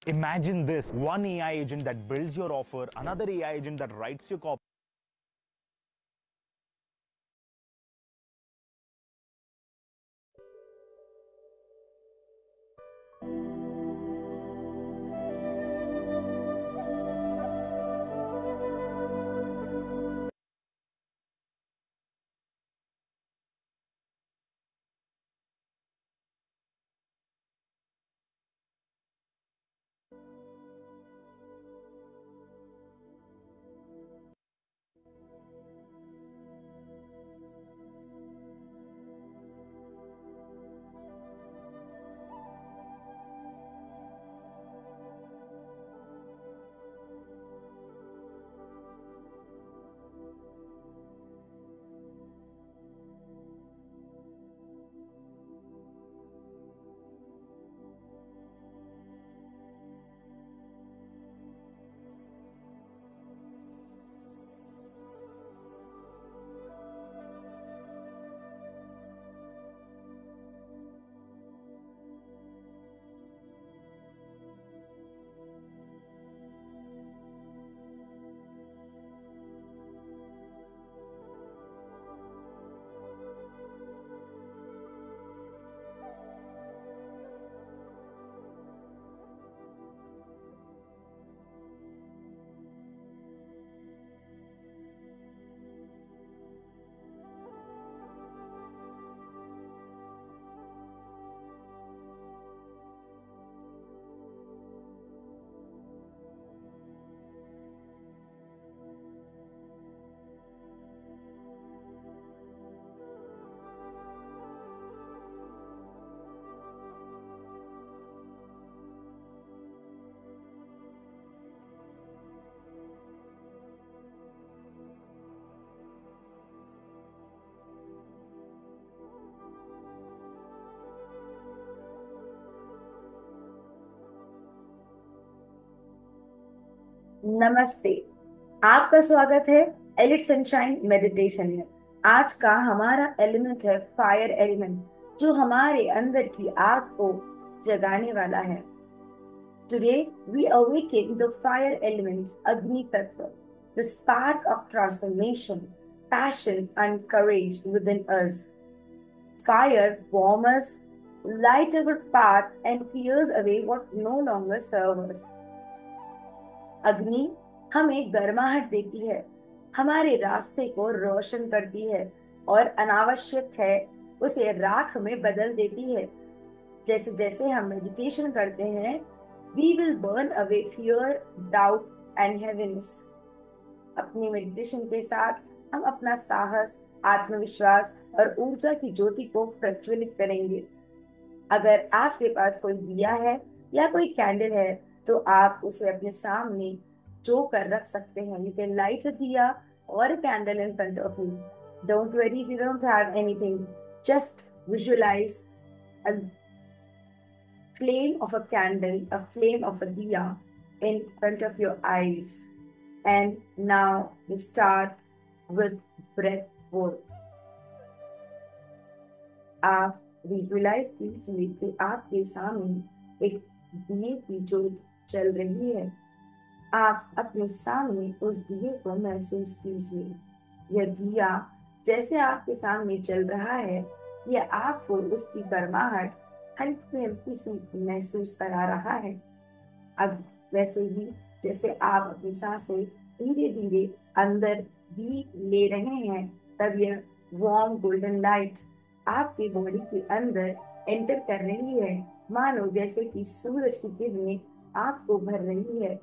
Imagine this: one AI agent that builds your offer, another AI agent that writes your copy. नमस्ते। आपका स्वागत है elite sunshine meditation में। आज का हमारा एलिमेंट है फायर एलिमेंट, जो हमारे अंदर की आग को जगाने वाला है। Today we awaken the fire element, Agni Tattva, the spark of transformation, passion and courage within us. Fire warms us, light our path and clears away what no longer serves us. अग्नि हमें गर्माहट देती है, हमारे रास्ते को रोशन करती है और अनावश्यक है उसे राख में बदल देती है। जैसे जैसे हम मेडिटेशन करते हैं, we will burn away fear, doubt and heaviness. अपनी मेडिटेशन के साथ हम अपना साहस, आत्मविश्वास और ऊर्जा की ज्योति को प्रज्वलित करेंगे। अगर आपके पास कोई दिया है या कोई कैंडल है, तो आप उसे अपने सामने जो कर रख सकते हैं। यू कैन लाइट अ दिया और a candle in front of you. Don't worry if you don't have anything. Just visualize a flame of a candle, a flame of a diya in front of your eyes. And now we start with breath work. आप visualise कीजिए कि आपके सामने एक दिए की ज्योत चल रही है। आप अपने सामने उस दिए को महसूस कीजिए। यह दिया जैसे आपके सामने चल रहा है, यह आपको उसकी गर्माहट हल्की हल्की सी महसूस करा रहा है। अब वैसे ही जैसे आप अपनी सांसें धीरे धीरे अंदर भी ले रहे हैं, तब यह वार्म गोल्डन लाइट आपकी बॉडी के अंदर एंटर कर रही है, मानो जैसे कि सूरज की किरणें आपको भर रही है।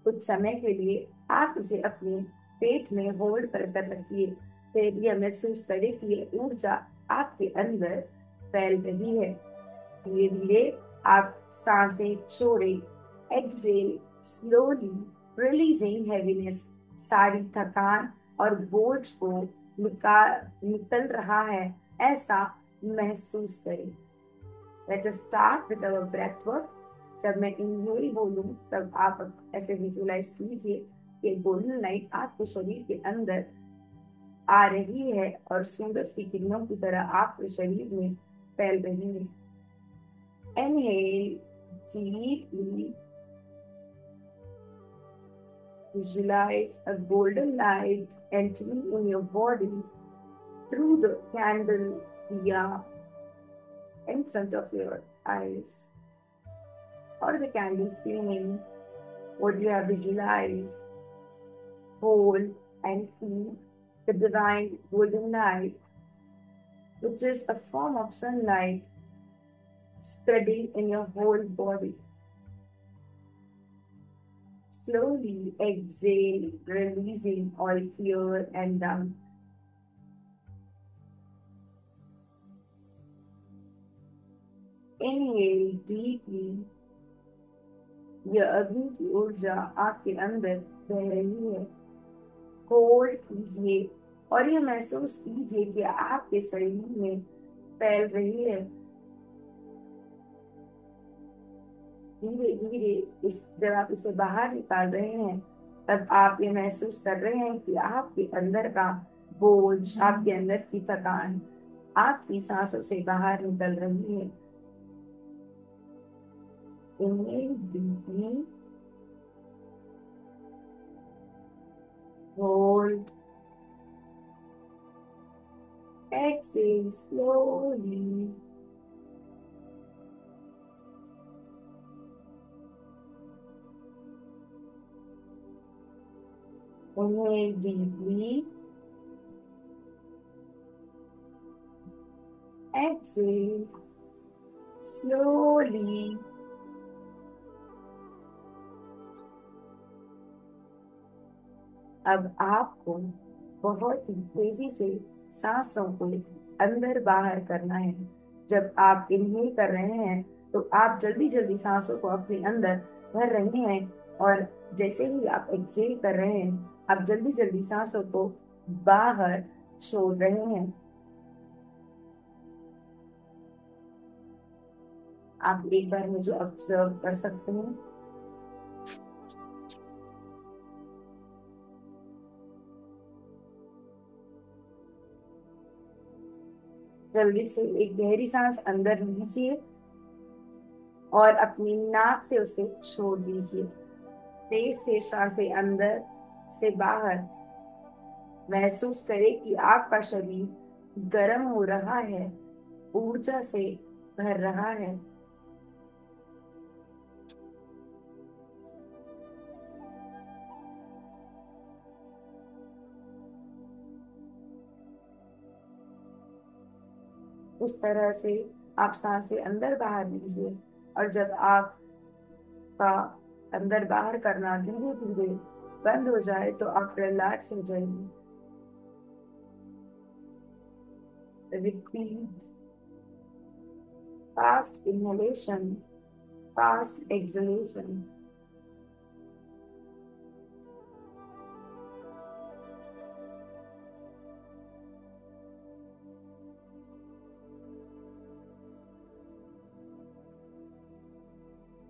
कुछ समय के लिए आप इसे अपने पेट में होल्ड कर रखिए। फिर यह महसूस करें कि यह ऊर्जा आपके अंदर फैल रही है। धीरे धीरे आप सांसें छोड़ें। Exhale slowly, releasing heaviness. सारी थकान और बोझ को निकल रहा है, ऐसा महसूस करें। Let us start with our breath work. जब मैं इनहेल बोलूं, तब आप ऐसे विजुलाइज कीजिए कि गोल्डन लाइट आपके शरीर के अंदर आ रही है और सूरज की किरणों की तरह आपके शरीर में फैल रही है। Inhale deeply Visualize a golden light entering in your body through the candle diya in front of your eyes or the candle flame. What you have visualized, hold and feel the divine golden light, which is a form of sunlight spreading in your whole body. Slowly exhale, releasing all fear and doubt. Inhale deeply. यह अग्नि की ऊर्जा आपके अंदर बह रही है। Hold कीजिए और ये महसूस कीजिए कि आपके शरीर में फैल रही है। धीरे धीरे जब आप इसे बाहर निकाल रहे हैं तब आप ये महसूस कर रहे हैं कि आपके अंदर का बोझ, आपके अंदर की थकान आपकी सांसों से बाहर निकल रही है। Inhale deeply, hold, exhale slowly. Inhale deeply, exhale slowly. अब आपको बहुत ही तेजी से सांसों को अंदर बाहर करना है। जब आप इनहेल कर रहे हैं तो आप जल्दी जल्दी सांसों को अपने अंदर भर रहे हैं और जैसे ही आप एक्सेल कर रहे हैं आप जल्दी जल्दी सांसों को बाहर छोड़ रहे हैं। आप एक बार मुझे ऑब्जर्व कर सकते हैं। जल्दी से एक गहरी सांस अंदर लीजिए और अपनी नाक से उसे छोड़ दीजिए। तेज तेज सांसें अंदर से बाहर। महसूस करें कि आपका शरीर गर्म हो रहा है, ऊर्जा से भर रहा है। इस तरह से आप सांसें अंदर बाहर लीजिए और जब आपका अंदर बाहर करना धीरे धीरे बंद हो जाए तो आप रिलैक्स हो जाएंगे। Repeat fast inhalation, fast exhalation.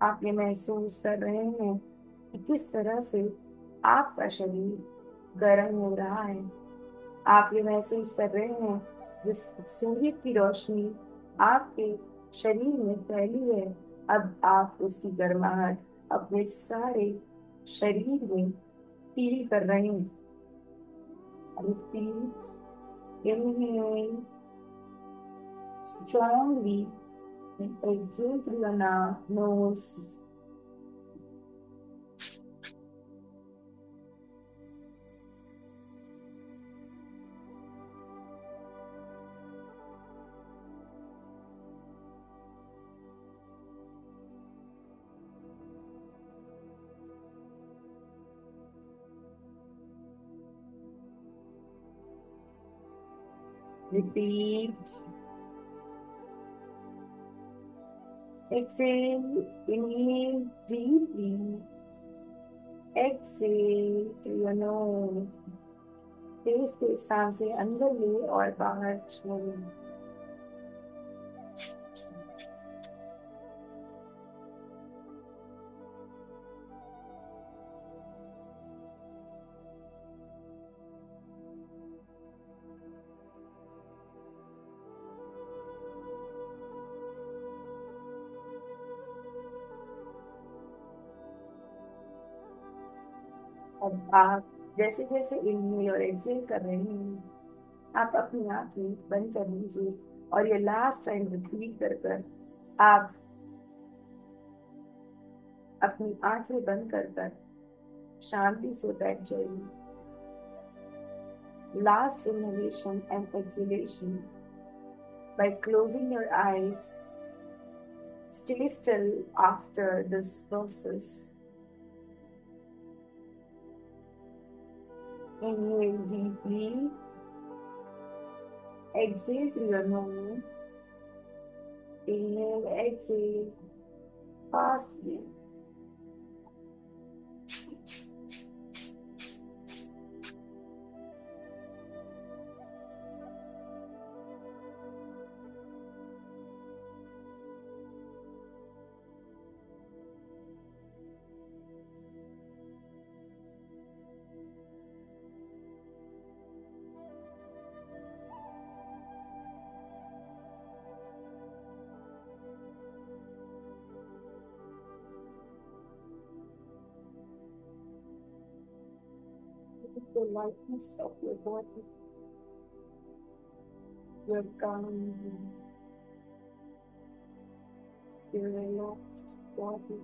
आप ये महसूस कर रहे हैं कि किस तरह से आपका शरीर गर्म हो रहा है। आप ये महसूस कर रहे हैं जिस सूर्य की रोशनी आपके शरीर में फैली है, अब आप उसकी गर्माहट अपने सारे शरीर में फील कर रहे हैं। Repeat, inhale strongly and exhale through your nose. Repeat. Exhale, inhale deeply. Exhale through your nose. तेज तेज सांसें अंदर ले और बाहर छोड़ें। अब आप जैसे जैसे इनहेल और एक्सहेल कर रहे हैं, आप अपनी आंखें बंद कर लीजिए और ये लास्ट टाइम रिपीट कर कर आप अपनी आंखें बंद कर कर शांति से बैठ जाइए। Last inhalation and exhalation by closing your eyes. Stay still after this process. Inhale deeply. Exhale through your nose. Inhale, exhale fastly. With the lightness of your body, your calm, your relaxed body.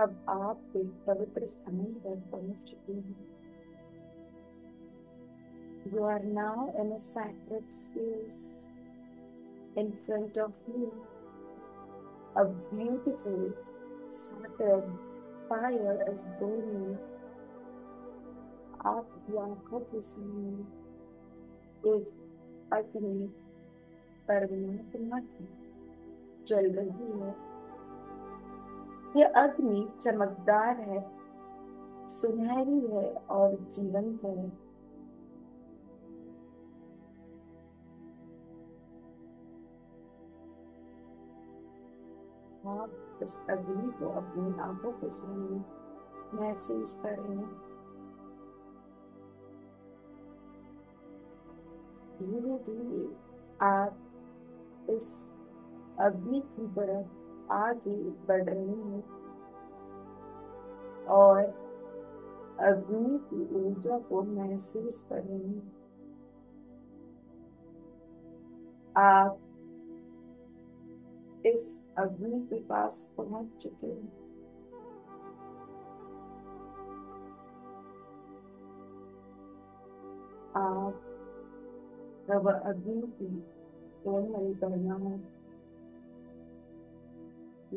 अब आप एक पवित्र स्थान पर पहुंच चुके हैं। You are now in a sacred space. In front of you, a beautiful sacred fire is burning. आपकी आंखों के सामने एक अग्नि परमात्मा की जल रही है। यह अग्नि चमकदार है, सुनहरी है और जीवंत है। आप इस अग्नि को अपनी आंखों के सामने महसूस कर रहे हैं। धीरे धीरे आप इस अग्नि की तरफ आगे बढ़ रहे हैं और अग्नि की ऊर्जा को महसूस कर रहे हैं। आप इस अग्नि के पास पहुंच चुके हैं। आप जब अग्नि की कोमल गहराई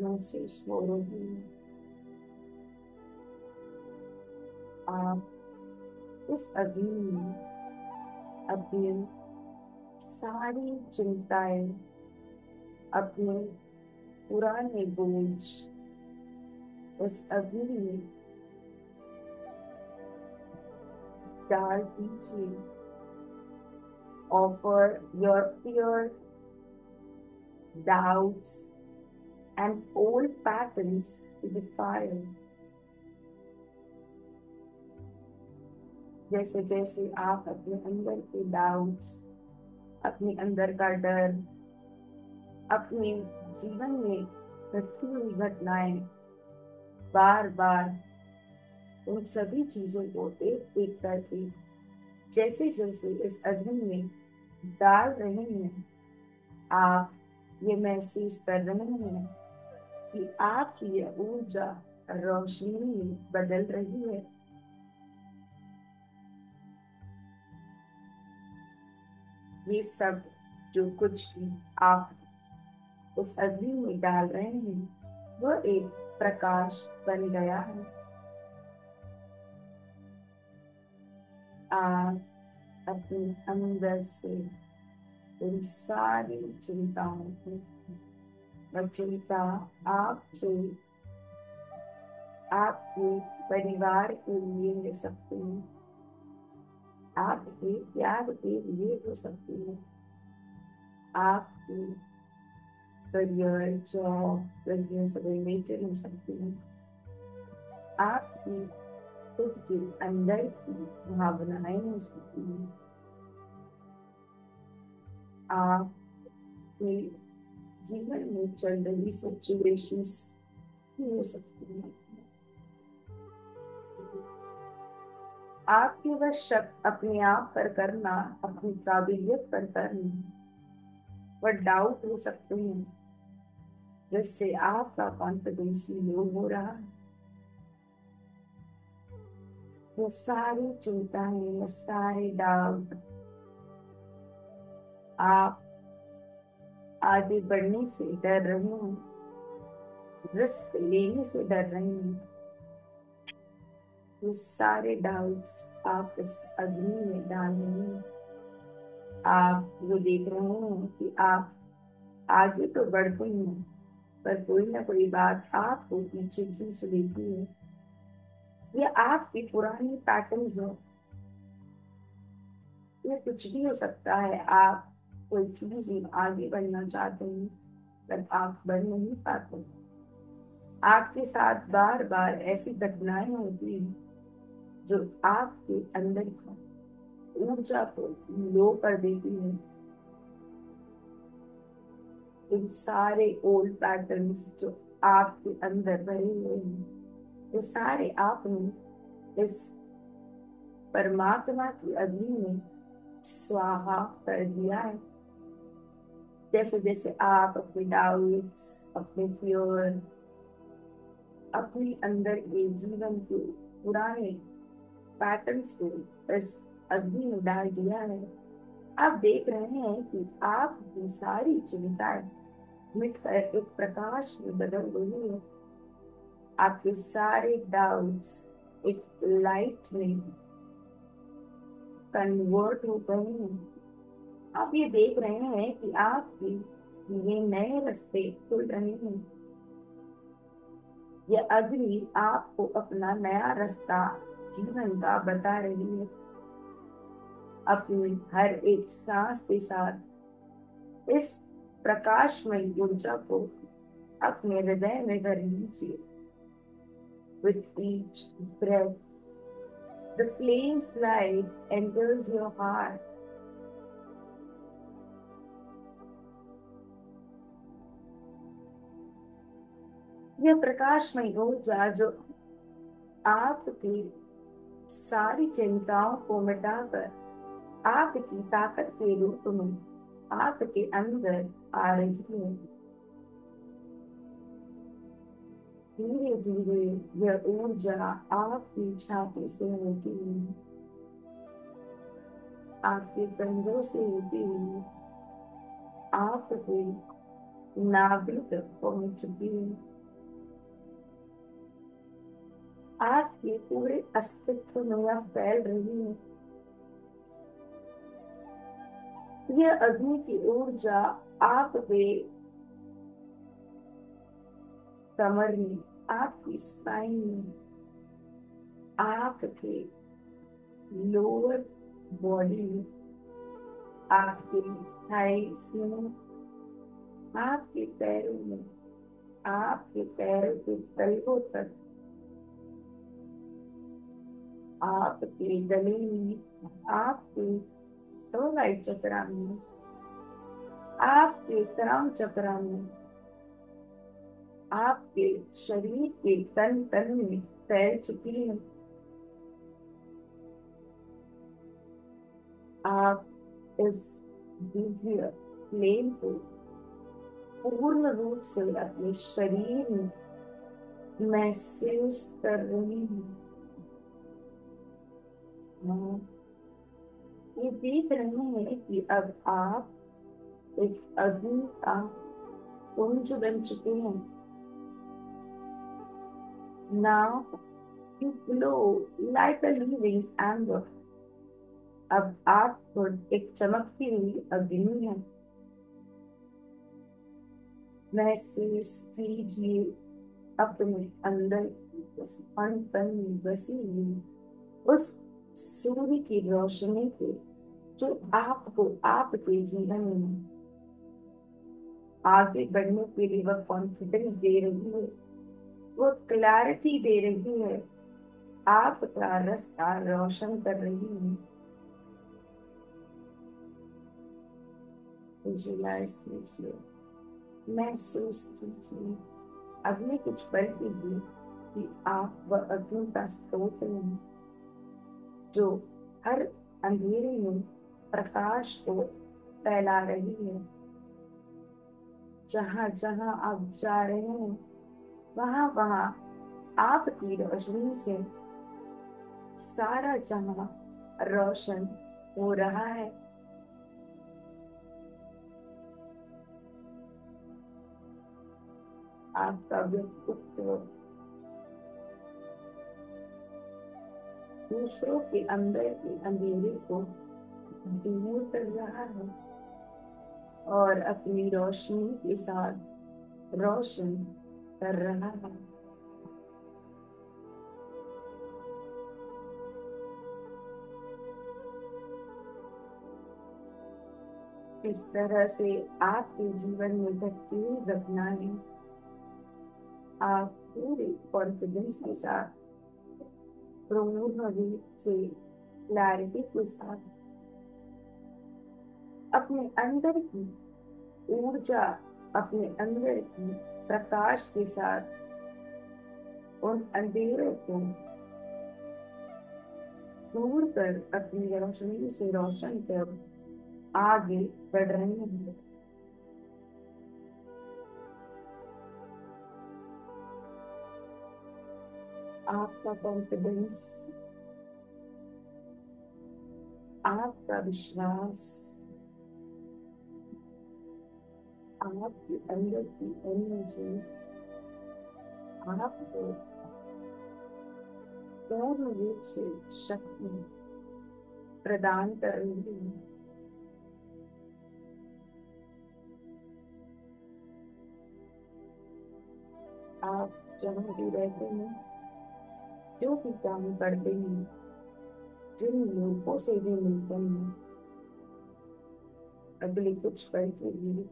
महसूस हो रही है, आप इस अग्नि में अपनी सारी चिंताएं, अपने पुराने बोझ इस अग्नि में डाल दीजिए। Offer your fear, doubts, and old patterns to the fire. जैसे जैसे आप अपने अंदर के डाउट्स, अपने अंदर का डर, अपने जीवन में घटती हुई घटनाएं, बार बार उन सभी चीजों को एक एक करके जैसे जैसे इस अग्नि में डाल रहे हैं, आप ये महसूस कर रहे हैं कि आपकी यह ऊर्जा रोशनी में बदल रही है। ये सब जो कुछ भी आप उस अग्नि में डाल रहे हैं वह एक प्रकाश बन गया है। आप अपने अंदर से उन सारी चिंताओं को, वह चिंता आपसे, आपके परिवार के लिए हो सकती है, आपके प्यार के लिए हो सकती है, आपके करियर, जॉब, बिजनेस रिलेटेड हो सकती है, आपकी खुद के अंदर की भावनाएं हो सकती हैं, आपके जीवन में चल रही सिचुएशंस हो सकती है। आपके वह शक अपने आप पर करना, अपनी काबिलियत पर करना, वह डाउट हो सकते हैं जिससे आपका कॉन्फिडेंस लो हो रहा है। वो सारी चिंताएं, वो सारे डाउट आप आगे बढ़ने से डर रहे हैं, रिस्क लेने से डर रहे हैं। ये सारे डाउट्स आप इस अग्नि में डाल रहे हैं। आप वो देख रहे हैं कि आप आगे तो बढ़ते हैं, पर कोई ना कोई बात आपको पीछे खींच लेती है। ये आपकी पुरानी पैटर्न्स है। ये कुछ भी हो सकता है। आप कोई चीज में आगे बढ़ना चाहते हैं पर आप बढ़ नहीं पाते। आपके साथ बार बार ऐसी घटनाएं होती हैं जो आपके अंदर की ऊर्जा को लो कर देती है। इन सारे ओल्ड पैटर्न्स जो आपके अंदर भरे हुए हैं, ये सारे आपने इस परमात्मा की अग्नि में स्वाहा कर दिया है। जैसे जैसे आप अपने डाउट्स, अपने फियर, अपने अंदर के जीवन के पुराने पैटर्न्स को इस अग्नि में डाल दिया है, आप देख रहे हैं कि आपकी सारी चिंताएं मिटकर एक प्रकाश में बदल गई है। आपके सारे डाउट्स एक लाइट में कन्वर्ट हो गए हैं। आप ये देख रहे हैं कि आपके ये नए रास्ते खुल रहे हैं। यह अग्नि आपको अपना नया रास्ता जीवन का बता रही है। अपनी हर एक सांस के साथ इस प्रकाशमय ऊर्जा को अपने हृदय में भर लीजिए। With each breath, the flame's light enters your heart. यह प्रकाशमय ऊर्जा जो आपकी सारी चिंताओं को मिटाकर आपकी ताकत के रूप में आपके अंदर आ रही है। धीरे धीरे यह ऊर्जा आपकी छाती से होती हुई, आपके कंधों से होती हुई आपके नाभि तक पहुंच चुकी है। आपके पूरे अस्तित्व में यह फैल रही है। यह अग्नि की ऊर्जा आपके कमर में, आपकी स्पाइन में, आपके लोअर बॉडी में, आपके थाइस में, आपके पैरों में, आपके पैरों के तलवों तक, आपके गले में, आपके थर्ड चक्रा में, आपके क्रम चक्रा में, आपके शरीर के तन तन में फैल चुकी है। आप इस दिव्य फ्लेम को पूर्ण रूप से अपने शरीर में महसूस कर रहे हैं। ये देख रहे हैं कि अब आप एक अग्नि का पुंज बन चुके हैं। Now you glow like a living ember. अब आप खुद एक चमकती हुई अग्नि है। महसूस कीजिए अपने अंदर उस अनपन में बसी हुई उस सूर्य की रोशनी को जो आपको आपके जीवन में आगे बढ़ने के लिए वह कॉन्फिडेंस दे रही है, वो क्लैरिटी दे रही है, आपका रास्ता रोशन कर रही है। Visualize कीजिए महसूस कीजिए अगले कुछ पल के लिए कि आप वह अग्नि का स्रोत हैं जो हर अंधेरे में प्रकाश को फैला रही है। जहां जहां आप जा रहे हैं वहां वहां आपकी रोशनी से सारा जहां रोशन हो रहा है। आपका व्यक्तित्व दूसरों के अंदर के अंधेरे को दूर कर रहा है और अपनी रोशनी के साथ रोशन कर रहा है। इस तरह से आपके जीवन में घटती हुई घटनाएं आप पूरे कॉन्फिडेंस के साथ, पूर्ण रूप से, क्लैरिटी के साथ अपने अंदर की ऊर्जा, अपने अंदर की प्रकाश के साथ उन अंधेरों को दूर कर अपनी रोशनी से रोशन कर आगे बढ़ रहे हैं। आपका कॉन्फिडेंस, आपका विश्वास, आपके अंदर की एनर्जी आपको पूर्ण रूप से शक्ति प्रदान कर रही है। आप जहाँ भी रहते हैं, जो भी काम करते हैं, जिन लोगों से भी मिलते हैं, अगले कुछ पल के लिए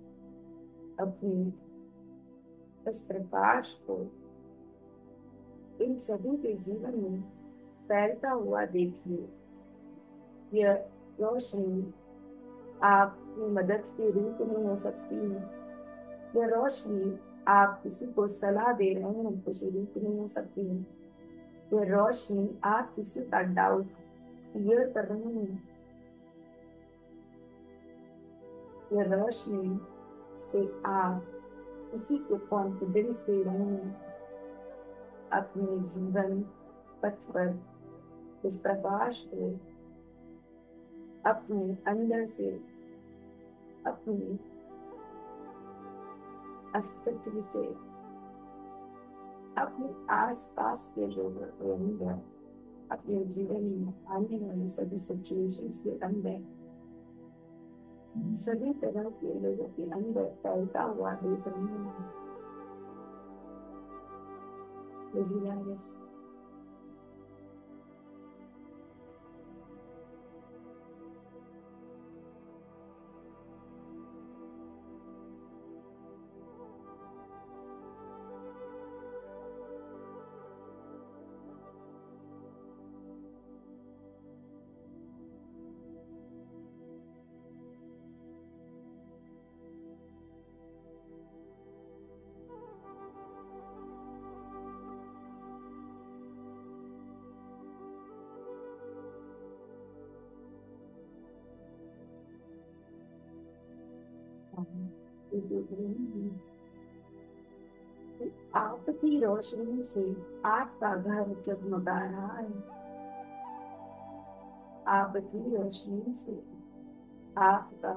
अपनी इस प्रकाश को इन सभी के जीवन में फैलता हुआ देखिए। यह रोशनी आपकी मदद के रूप में हो सकती है। यह रोशनी आप किसी को सलाह दे रहे हैं उस रूप में हो सकती है। यह रोशनी आप किसी का डाउट क्लियर कर रहे हैं। यह रोशनी से आप किसी को कॉन्फिडेंस दे रहे हैं अपने जीवन पथ पर इस प्रकाश को अपने अंदर से, अपने अस्तित्व से, अपने आसपास के लोग अपने जीवन में आने वाले सभी सिचुएशंस के अंदर, सभी तरह के लोगों के अंदर फैलता हुआ देख रहे हैं। आपकी रोशनी से आपका घर जगमगा रहा है। आपकी रोशनी से आपका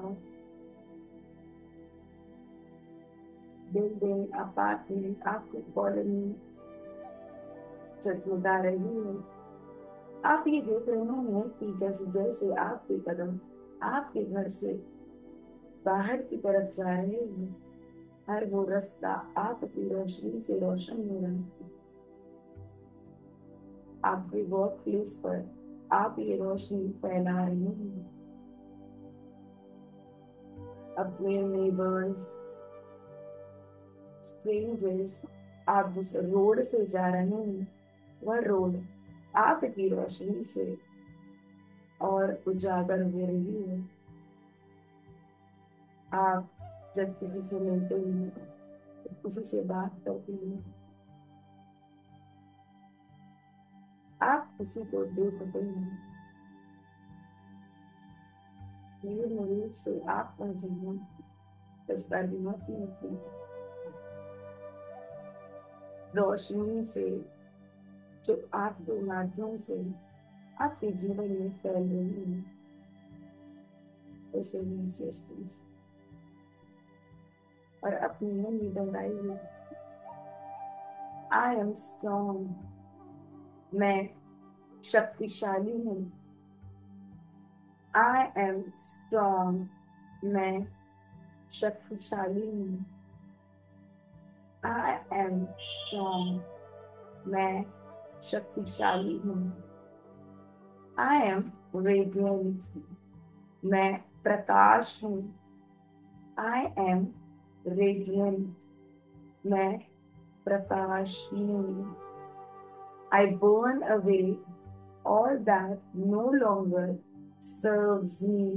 बिल्डिंग, अपार्टमेंट, आपकी कॉलोनी जगमगा रही है। आप ये देख रहे हैं कि जैसे जैसे आपके कदम आपके घर से बाहर की तरफ जा रहे हैं, हर वो रास्ता आपकी रोशनी से रोशन हो रहा है। आपके वर्क प्लेस पर आप ये रोशनी फैला रहे हैं। अपने नेबर्स, स्ट्रेंजर्स, आप जिस रोड से जा रहे हैं वह रोड आपकी रोशनी से और उजागर हो रही है। आप जब किसी से मिलते हैं, किसी से बात करते हैं, आप किसी को देखते हैं, पूर्ण रूप से आपका जीवन इसका बहुत ही रोशनी से जो आपके माध्यम से आपके जीवन में फैल रही है, उसे महसूस कीजिए और अपने मन में दोहराइए, आई एम स्ट्रॉन्ग, मैं शक्तिशाली हूँ। आई एम स्ट्रॉन्ग, मैं शक्तिशाली हूँ। आई एम स्ट्रॉन्ग, मैं शक्तिशाली हूँ। आई एम रेडियंट, मैं प्रकाश हूँ। आई एम रेडियंट, मैं प्रकाश हूँ। I burn away all that no longer serves me.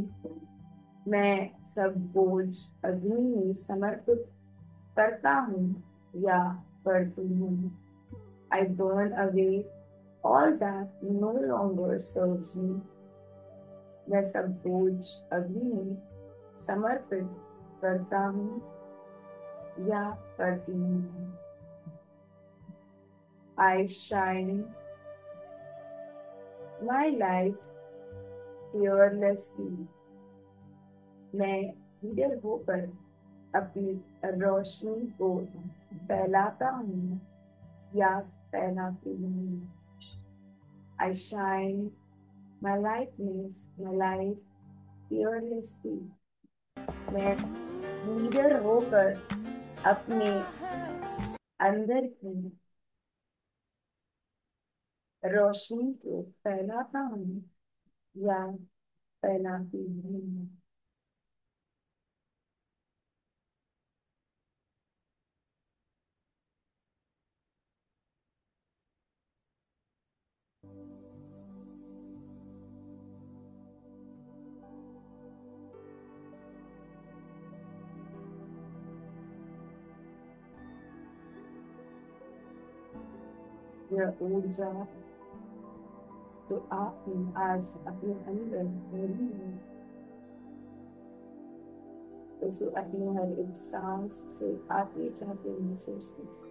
मैं सब बोझ अग्नि में समर्पित करता हूँ या करती हूँ। I burn away all that no longer serves me. मैं सब बोझ अग्नि में समर्पित करता हूँ या करती हूँ। I shine my light fearlessly. मैं लीडर होकर अपनी रोशनी को फैलाता हूँ या फैलाती हूँ। I shine my lightness, my light fearlessly. मैं लीडर होकर अपने अंदर की रोशनी को फैलाता हूँ या फैलाती हूँ। यह ऊर्जा जो आपने आज अपने अंदर भरी है, उसे अपने हर एक सांस से आते जाते महसूस कीजिए।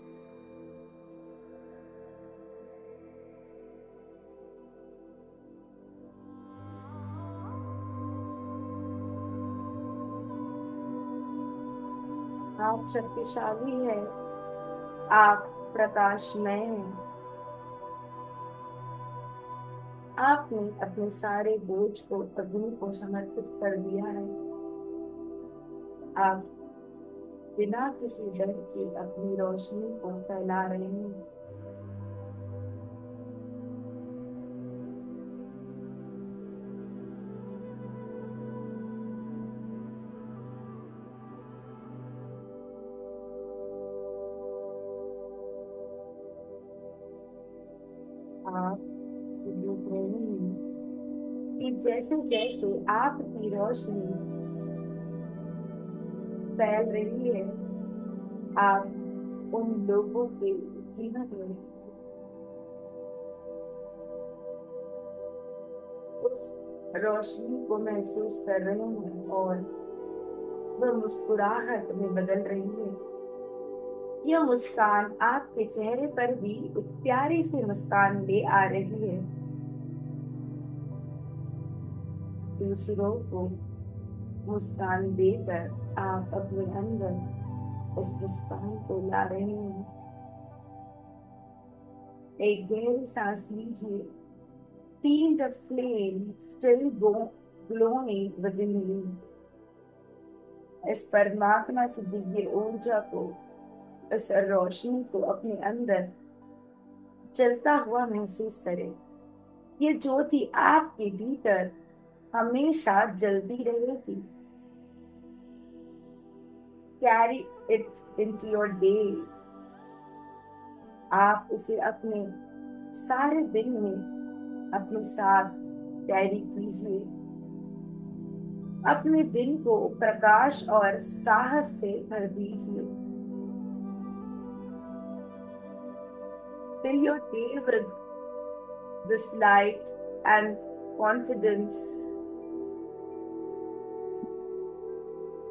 आप शक्तिशाली है, आप प्रकाशमय हैं। आपने अपने सारे बोझ को अग्नि को समर्पित कर दिया है। आप बिना किसी डर के अपनी रोशनी को फैला रहे हैं। आप देख रहे हैं कि जैसे जैसे आपकी रोशनी फैल रही है, आप उन लोगों के जीवन में उस रोशनी को महसूस कर रहे हैं और वह मुस्कुराहट में बदल रही है। यह मुस्कान आपके चेहरे पर भी एक प्यारी सी मुस्कान ले आ रही है। दूसरों को मुस्कान देकर आप अपने अंदर उस मुस्कान को ला रहे हैं। एक गहरी सांस लीजिए। Feel the flame still glowing within you. इस परमात्मा की दिव्य ऊर्जा को, इस रोशनी को अपने अंदर जलता हुआ महसूस करें। ये ज्योति आपके भीतर हमेशा जलती रहेगी। Carry it into your day. आप इसे अपने सारे दिन में अपने साथ कैरी कीजिए। अपने दिन को प्रकाश और साहस से भर दीजिए। Fill your day with this light and confidence.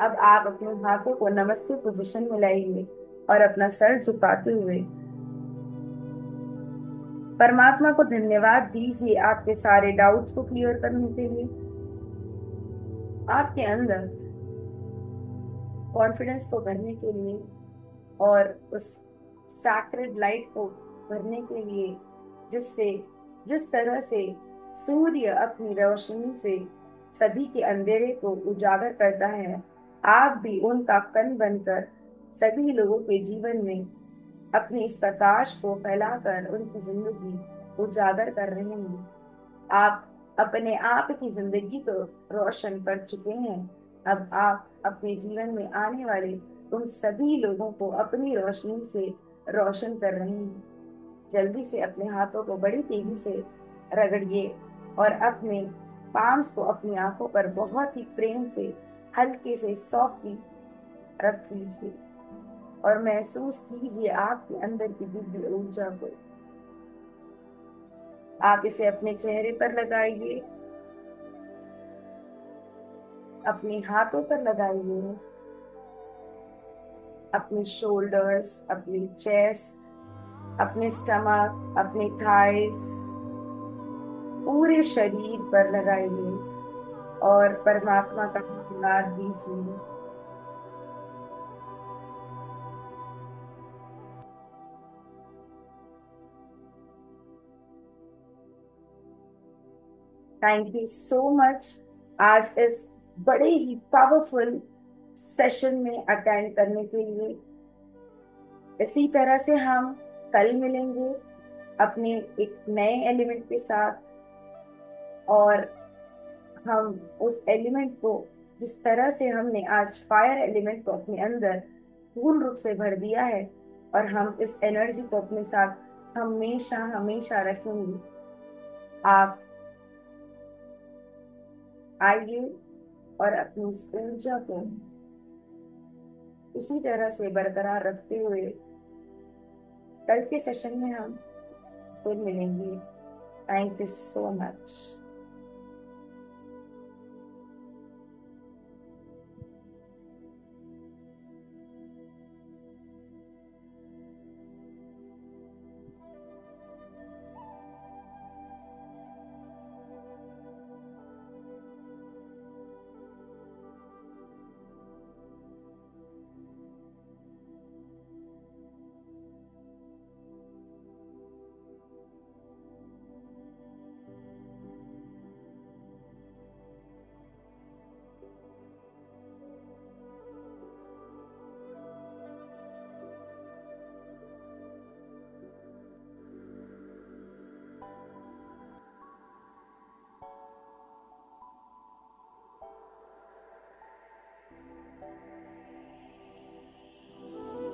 अब आप अपने हाथों को नमस्ते पोजीशन में लाइए और अपना सर झुकाते हुए परमात्मा को धन्यवाद दीजिए आपके सारे डाउट्स को क्लियर करने के लिए, आपके अंदर कॉन्फिडेंस को भरने के लिए और उस सैक्रेड लाइट को भरने के लिए, जिससे जिस तरह से सूर्य अपनी रोशनी से सभी के अंधेरे को उजागर करता है, आप भी उनका कण बनकर सभी लोगों के जीवन में अपने इस प्रकाश को फैलाकर उनकी जिंदगी उजागर कर रहे हैं। आप अपने आप की जिंदगी को रोशन कर चुके हैं। अब आप अपने जीवन में आने वाले उन सभी लोगों को अपनी रोशनी से रोशन कर रहे हैं। जल्दी से अपने हाथों को बड़ी तेजी से रगड़िए और अपने पाम्स को अपनी आंखों पर बहुत ही प्रेम से हल्के से सॉफ्टली रख दीजिए और महसूस कीजिए आपके अंदर की दिव्य ऊर्जा को। आप इसे अपने चेहरे पर लगाइए, अपने हाथों पर लगाइए, अपने शोल्डर्स, अपनी चेस्ट, अपने स्टमक, अपने थाइस, पूरे शरीर पर लगाइए और परमात्मा का धन्यवाद दीजिए। थैंक यू सो मच आज इस बड़े ही पावरफुल सेशन में अटेंड करने के लिए। इसी तरह से हम कल मिलेंगे अपने एक नए एलिमेंट के साथ, और हम उस एलिमेंट को, जिस तरह से हमने आज फायर एलिमेंट को अपने अंदर पूर्ण रूप से भर दिया है, और हम इस एनर्जी को अपने साथ हमेशा हमेशा रखेंगे। आप आइए और अपनी इस ऊर्जा को इसी तरह से बरकरार रखते हुए कल के सेशन में हम फिर मिलेंगे। Thank you so much.